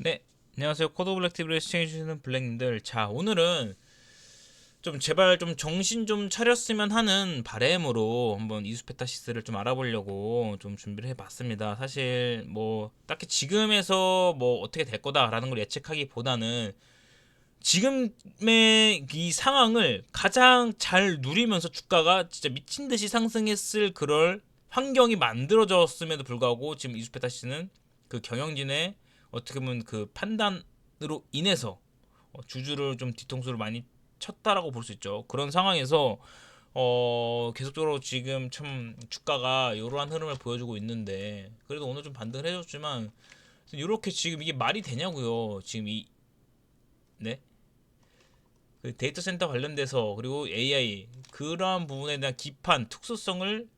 네, 안녕하세요. 코드 블랙 TV를 시청해주시는 블랙님들. 자, 오늘은 좀 제발 좀 정신 좀 차렸으면 하는 바램으로 한번 이수페타시스를 좀 알아보려고 좀 준비를 해봤습니다. 사실 뭐 딱히 지금에서 뭐 어떻게 될 거다라는 걸 예측하기보다는 지금의 이 상황을 가장 잘 누리면서 주가가 진짜 미친 듯이 상승했을 그럴 환경이 만들어졌음에도 불구하고 지금 이수페타시스는 그 경영진의 어떻게 보면 그 판단으로 인해서 주주를 좀 뒤통수를 많이 쳤다라고 볼 수 있죠. 그런 상황에서 계속적으로 지금 참 주가가 이러한 흐름을 보여주고 있는데 그래도 오늘 좀 반등을 해줬지만 이렇게 지금 이게 말이 되냐고요. 지금 이 네? 그 데이터 센터 관련돼서 그리고 AI 그러한 부분에 대한 기판 특수성을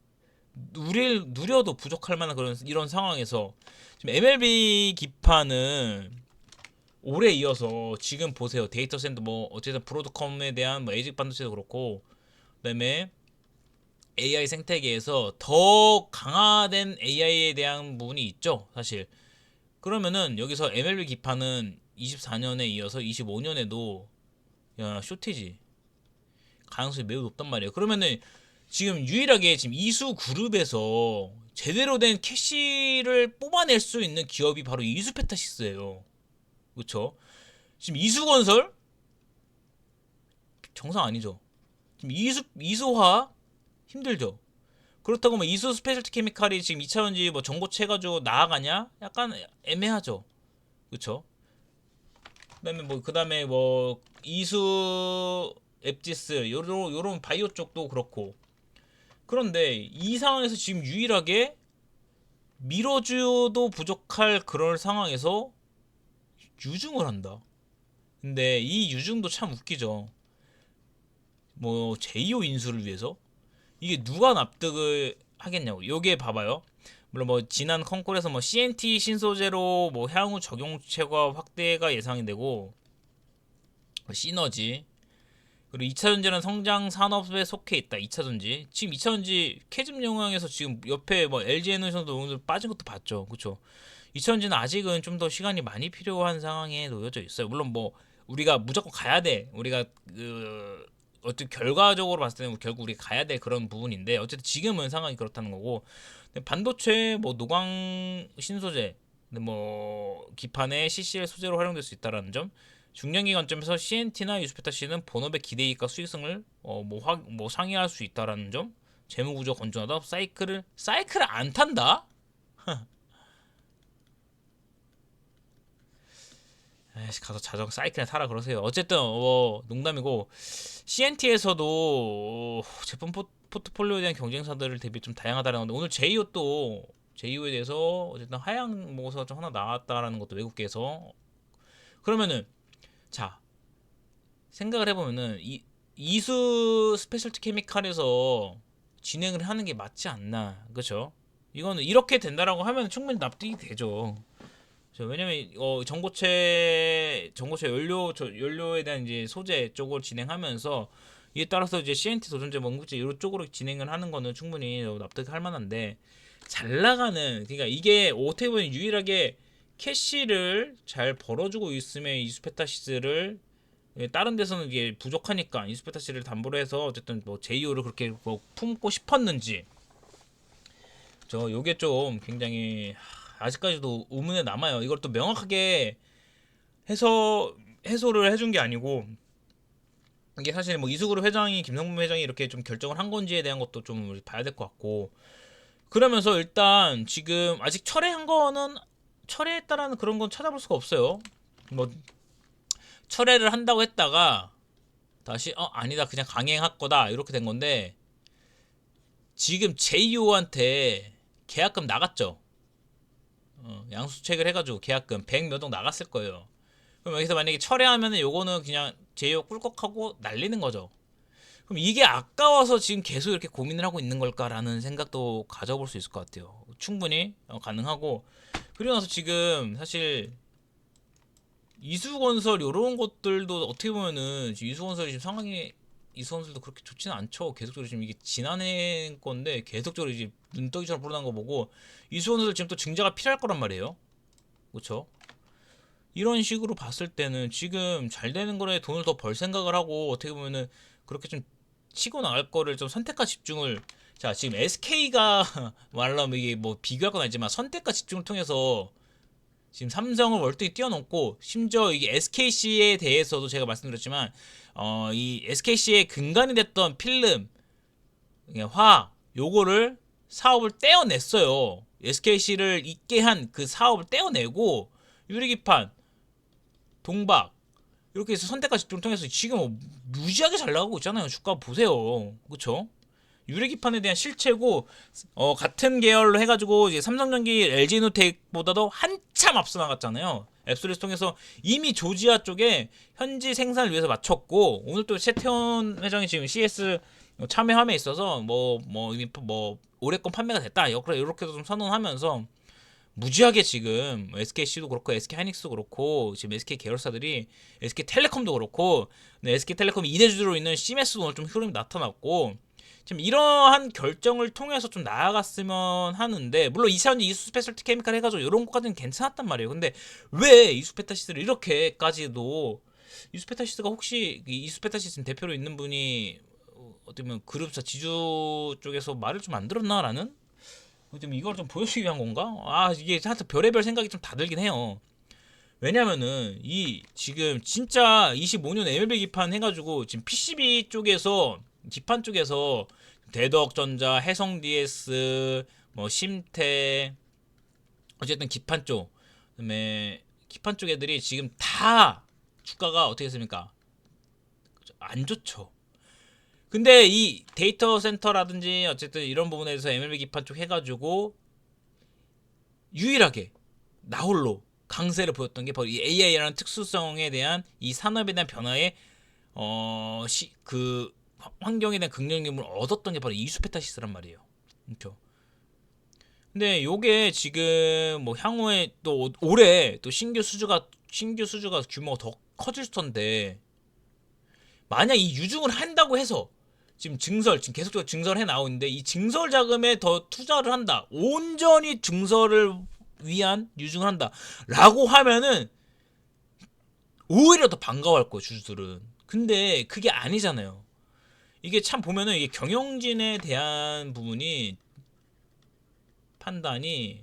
누려도 부족할 만한 그런 이런 상황에서 지금 MLB 기판은 올해 이어서 지금 보세요. 데이터 센터 뭐 어쨌든 브로드컴에 대한 뭐 에이직 반도체도 그렇고 그다음에 AI 생태계에서 더 강화된 AI에 대한 부분이 있죠. 사실 그러면은 여기서 MLB 기판은 24년에 이어서 25년에도 야 쇼티지 가능성이 매우 높단 말이에요. 그러면은 지금 유일하게 지금 이수 그룹에서 제대로 된 캐시를 뽑아낼 수 있는 기업이 바로 이수페타시스예요. 그렇죠? 지금 이수건설 정상 아니죠. 지금 이수화 힘들죠. 그렇다고 뭐 이수 스페셜티 케미칼이 지금 2차전지 뭐 정보체 가지고 나아가냐? 약간 애매하죠. 그렇죠? 그다음에 뭐 이수 앱지스 요런 바이오 쪽도 그렇고 그런데 이 상황에서 지금 유일하게 밀어줘도 부족할 그럴 상황에서 유증을 한다. 근데 이 유증도 참 웃기죠. 뭐 제2호 인수를 위해서 이게 누가 납득을 하겠냐고. 요게 봐봐요. 물론 뭐 지난 컨콜에서 뭐 CNT 신소재로 뭐 향후 적용체가 확대가 예상이 되고 뭐 시너지 그리고 2차전지는 성장 산업에 속해 있다. 2차전지 지금 2차전지 캐즘 영향에서 지금 옆에 뭐 LG에너지도 오늘 빠진 것도 봤죠. 그쵸? 2차전지는 아직은 좀 더 시간이 많이 필요한 상황에 놓여져 있어요. 물론 뭐 우리가 무조건 가야 돼. 우리가 그 어쨌든 결과적으로 봤을 때는 결국 우리 가야 될 그런 부분인데 어쨌든 지금은 상황이 그렇다는 거고 반도체 뭐 노광 신소재 뭐 기판에 CCL 소재로 활용될 수 있다라는 점 중량기 관점에서 CNT나 유스페타시는 본업의 기대이익과 수익성을 뭐 상회할 수 있다라는 점 재무구조 건전하다 사이클을 안 탄다. 에이씨, 가서 자전 사이클에 타라 그러세요. 어쨌든 농담이고 CNT에서도 제품 포트폴리오에 대한 경쟁사들을 대비 좀 다양하다는 건데 오늘 제이오 에 대해서 어쨌든 하향 모고서가 좀 하나 나왔다라는 것도 외국계에서 그러면은 자 생각을 해보면은 이수 스페셜티 케미칼에서 진행을 하는 게 맞지 않나, 그렇죠? 이거는 이렇게 된다라고 하면 충분히 납득이 되죠. 왜냐면 정보체 연료에 대한 이제 소재 쪽을 진행하면서 이에 따라서 이제 CNT 도전제 원국제 이런 쪽으로 진행을 하는 거는 충분히 납득할 만한데 잘 나가는 그러니까 이게 어떻게 보면 유일하게 캐시를 잘 벌어주고 있음에 이수페타시스를 다른 데서는 이게 부족하니까 이수페타시를 담보로 해서 어쨌든 뭐 제이오를 그렇게 뭐 품고 싶었는지 저 요게 좀 굉장히 아직까지도 의문에 남아요. 이걸 또 명확하게 해소를 해준 게 아니고 이게 사실 뭐 이수그룹 회장이 김성문 회장이 이렇게 좀 결정을 한 건지에 대한 것도 좀 봐야 될 것 같고 그러면서 일단 지금 아직 철회했다라는 그런 건 찾아볼 수가 없어요. 뭐 철회를 한다고 했다가 다시 아니다 그냥 강행할 거다 이렇게 된 건데 지금 제이오한테 계약금 나갔죠. 양수책을 해가지고 계약금 100 몇 억 나갔을 거예요. 그럼 여기서 만약에 철회하면은 요거는 그냥 제이오 꿀꺽하고 날리는 거죠. 그럼 이게 아까워서 지금 계속 이렇게 고민을 하고 있는 걸까라는 생각도 가져볼 수 있을 것 같아요. 충분히 가능하고 그리고 나서 지금 사실 이수건설 이런 것들도 어떻게 보면은 지금 이수건설이 지금 상황이 이수건설도 그렇게 좋지는 않죠. 계속적으로 지금 이게 지난해 건데 계속적으로 이제 눈덩이처럼 불어난 거 보고 이수건설 지금 또 증자가 필요할 거란 말이에요. 그렇죠? 이런 식으로 봤을 때는 지금 잘 되는 거에 돈을 더 벌 생각을 하고 어떻게 보면은 그렇게 좀 치고 나갈 거를 좀 선택과 집중을 자 지금 SK가 말하면 이게 뭐 비교할 건 아니지만 선택과 집중을 통해서 지금 삼성을 월등히 뛰어넘고 심지어 이게 SKC에 대해서도 제가 말씀드렸지만 이 SKC의 근간이 됐던 필름 화학 요거를 사업을 떼어냈어요. SKC를 있게 한 그 사업을 떼어내고 유리기판 동박 이렇게 해서 선택과 집중을 통해서 지금 무지하게 잘 나가고 있잖아요. 주가 보세요. 그쵸? 유리기판에 대한 실체고 같은 계열로 해가지고 이제 삼성전기 LG노텍보다도 한참 앞서 나갔잖아요. 앱소리스 통해서 이미 조지아 쪽에 현지 생산을 위해서 맞췄고 오늘 또 최태원 회장이 지금 CS 참여함에 있어서 이미 오래권 판매가 됐다 이렇게도 좀 선언하면서 무지하게 지금 SKC도 그렇고 SK하이닉스도 그렇고 지금 SK 계열사들이 SK텔레콤도 그렇고 SK텔레콤 2대주주로 있는 CMS도 오늘 좀 흐름이 나타났고 지금 이러한 결정을 통해서 좀 나아갔으면 하는데 물론 2차전지 이수스페셜티 케미칼 해가지고 이런 것까지는 괜찮았단 말이에요. 근데 왜 이수페타시스를 이렇게까지도 이수페타시스가 혹시 이수페타시스 대표로 있는 분이 어떻게 보면 그룹사 지주 쪽에서 말을 좀 안 들었나라는 좀 이걸 좀 보여주기 위한 건가? 이게 하여튼 별의별 생각이 좀 다 들긴 해요. 왜냐면은 이 지금 진짜 25년 MLB 기판 해가지고 지금 PCB 쪽에서 기판 쪽에서 대덕전자, 해성 DS, 뭐 심태 어쨌든 기판 쪽 그다음에 기판 쪽 애들이 지금 다 주가가 어떻게 됐습니까? 안 좋죠. 근데 이 데이터 센터라든지 어쨌든 이런 부분에서 MLB 기판 쪽 해가지고 유일하게 나홀로 강세를 보였던 게 바로 이 AI라는 특수성에 대한 이 산업에 대한 변화에 그 환경에 대한 긍정적인 을 얻었던 게 바로 이수페타시스란 말이에요. 그렇죠. 근데 요게 지금 뭐 향후에 또 올해 또 신규 수주가 규모가 더 커질 텐데 만약 이 유증을 한다고 해서 지금 지금 계속적으로 증설해 나오는데 이 증설 자금에 더 투자를 한다. 온전히 증설을 위한 유증을 한다. 라고 하면은 오히려 더 반가워할 거예요, 주주들은. 근데 그게 아니잖아요. 이게 참 보면은 이게 경영진에 대한 부분이 판단이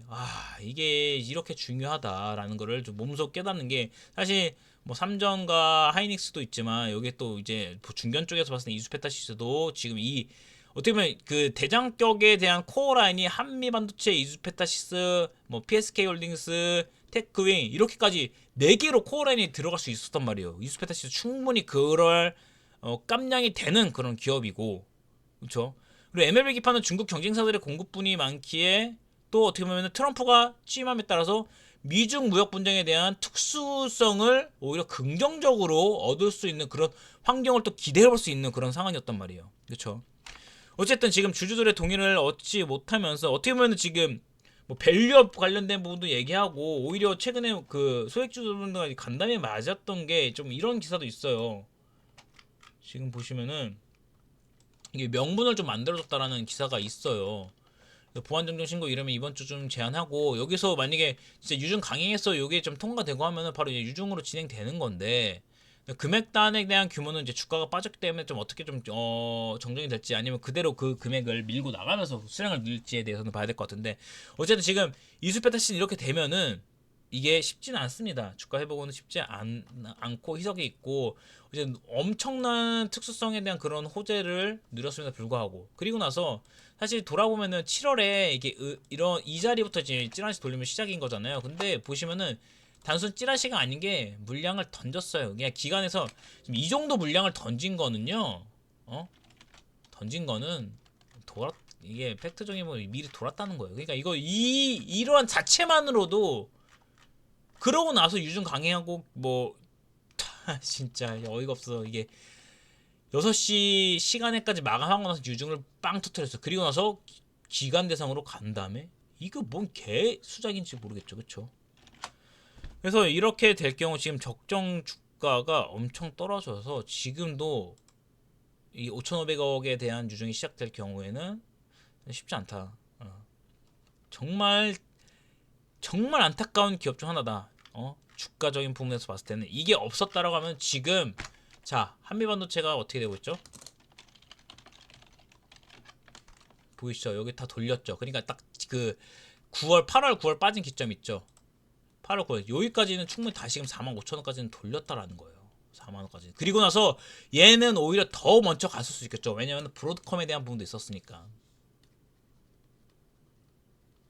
이게 이렇게 중요하다라는 거를 좀 몸소 깨닫는 게 사실 뭐 삼전과 하이닉스도 있지만 여기 또 이제 중견 쪽에서 봤을 때 이수페타시스도 지금 이 어떻게 보면 그 대장격에 대한 코어 라인이 한미반도체, 이수페타시스, 뭐 PSK홀딩스, 테크윙 이렇게까지 4개로 코어 라인이 들어갈 수 있었단 말이에요. 이수페타시스 충분히 그럴 깜냥이 되는 그런 기업이고 그렇죠. 그리고 MLB 기판은 중국 경쟁사들의 공급분이 많기에 또 어떻게 보면 트럼프가 취임함에 따라서 미중 무역 분쟁에 대한 특수성을 오히려 긍정적으로 얻을 수 있는 그런 환경을 또 기대해 볼 수 있는 그런 상황이었단 말이에요. 그렇죠. 어쨌든 지금 주주들의 동의를 얻지 못하면서 어떻게 보면 지금 뭐 밸류업 관련된 부분도 얘기하고 오히려 최근에 그 소액주주분들과 간담회 맞았던 게 좀 이런 기사도 있어요. 지금 보시면은 이게 명분을 좀 만들어줬다라는 기사가 있어요. 보안정정 신고 이러면 이번 주 좀 제한하고 여기서 만약에 진짜 유증 강행해서 이게 좀 통과되고 하면은 바로 이제 유증으로 진행되는 건데 금액단에 대한 규모는 이제 주가가 빠졌기 때문에 좀 어떻게 좀 정정이 될지 아니면 그대로 그 금액을 밀고 나가면서 수량을 늘지에 대해서는 봐야 될 것 같은데 어쨌든 지금 이수페타신 이렇게 되면은 이게 쉽지는 않습니다. 주가 회복은 쉽지 않고 희석이 있고 이제 엄청난 특수성에 대한 그런 호재를 누렸음에도 불구하고 그리고 나서 사실 돌아보면은 7월에 이게 이런 이 자리부터 이제 찌라시 돌리면 시작인 거잖아요. 근데 보시면은 단순 찌라시가 아닌 게 물량을 던졌어요. 그냥 기관에서 지금 이 정도 물량을 던진 거는요. 던진 거는 이게 팩트적인 뭐 미리 돌았다는 거예요. 그러니까 이러한 자체만으로도 그러고 나서 유증 강행하고 진짜 어이가 없어. 이게 6시 시간에까지 마감하고 나서 유증을 빵 터뜨렸어. 그리고 나서 기간 대상으로 간 다음에 이거 뭔 개 수작인지 모르겠죠. 그쵸? 그래서 이렇게 될 경우 지금 적정 주가가 엄청 떨어져서 지금도 이 5,500억에 대한 유증이 시작될 경우에는 쉽지 않다. 정말 정말 안타까운 기업 중 하나다. 주가적인 부분에서 봤을 때는 이게 없었다라고 하면 지금 자 한미반도체가 어떻게 되고 있죠? 보이시죠? 여기 다 돌렸죠. 그러니까 딱 그 8월 9월 빠진 기점 있죠. 8월 9월 여기까지는 충분히 다시금 45,000원까지는 돌렸다라는 거예요. 4만원까지. 그리고 나서 얘는 오히려 더 먼저 갔을 수 있겠죠. 왜냐면 브로드컴에 대한 부분도 있었으니까.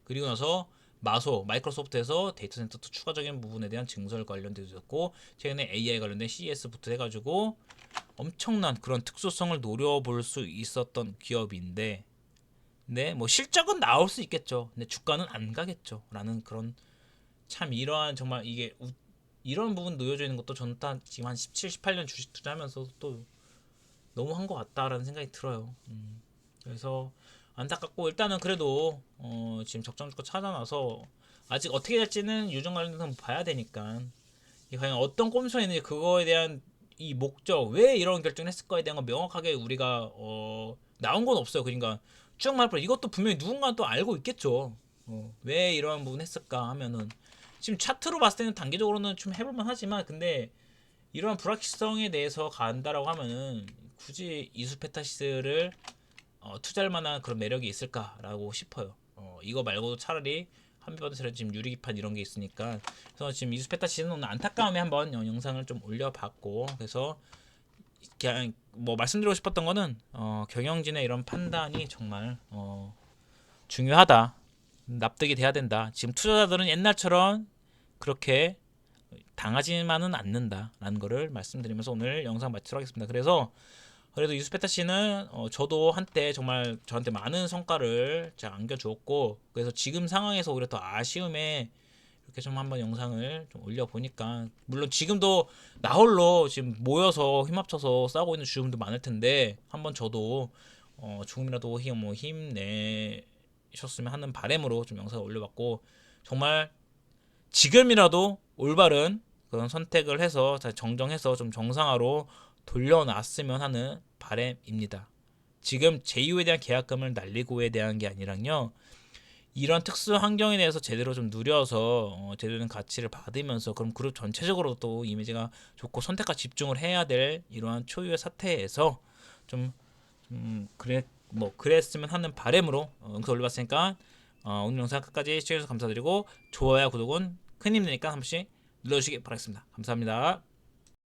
그리고 나서 마이크로소프트에서 데이터 센터 또 추가적인 부분에 대한 증설 관련돼서 있었고 최근에 AI 관련된 CES부터 해가지고 엄청난 그런 특수성을 노려볼 수 있었던 기업인데 네, 뭐 실적은 나올 수 있겠죠. 근데 주가는 안 가겠죠. 라는 그런 참 이러한 정말 이게 이런 부분 놓여져 있는 것도 저는 딱 지금 한 17, 18년 주식 투자하면서 또 너무 한 것 같다라는 생각이 들어요. 그래서 안타깝고 일단은 그래도 지금 적정 주가 찾아놔서 아직 어떻게 될지는 유전 관련해서 봐야 되니까 이 과연 어떤 꼼수가 있는지 그거에 대한 이 목적 왜 이런 결정을 했을 거에 대한 건 명확하게 우리가 나온 건 없어요. 그러니까 쭉 말해서 이것도 분명히 누군가 또 알고 있겠죠. 왜 이러한 부분 했을까 하면은 지금 차트로 봤을 때는 단기적으로는 좀 해볼만 하지만 근데 이러한 불확실성에 대해서 간다라고 하면은 굳이 이수페타시스를 투자할 만한 그런 매력이 있을까라고 싶어요. 이거 말고도 차라리 한비바드처럼 지금 유리기판 이런 게 있으니까 그래서 지금 이수페타시스는 오늘 안타까움에 한번 영상을 좀 올려봤고 그래서 그냥 뭐 말씀드리고 싶었던 거는 경영진의 이런 판단이 정말 중요하다. 납득이 돼야 된다. 지금 투자자들은 옛날처럼 그렇게 당하지만은 않는다라는 거를 말씀드리면서 오늘 영상 마치도록 하겠습니다. 그래서 그래도 유스페타 씨는 저도 한때 정말 저한테 많은 성과를 잘 안겨주었고 그래서 지금 상황에서 오히려 더 아쉬움에 이렇게 좀 한번 영상을 좀 올려보니까 물론 지금도 나홀로 지금 모여서 힘합쳐서 싸우고 있는 주주분도 많을 텐데 한번 저도 조금이라도 힘내셨으면 하는 바람으로 좀 영상을 올려봤고 정말 지금이라도 올바른 그런 선택을 해서 잘 정정해서 좀 정상화로 돌려놨으면 하는 바람입니다. 지금 제2에 대한 계약금을 날리고에 대한 게 아니랑요. 이런 특수 환경에 대해서 제대로 좀 누려서 제대로 된 가치를 받으면서 그럼 그룹 전체적으로 또 이미지가 좋고 선택과 집중을 해야 될 이러한 초유의 사태에서 좀 그랬으면 하는 바람으로 영상 올려봤으니까 오늘 영상 끝까지 시청해주셔서 감사드리고 좋아요 구독은 큰 힘이 되니까 한 번씩 눌러주시기 바라겠습니다. 감사합니다.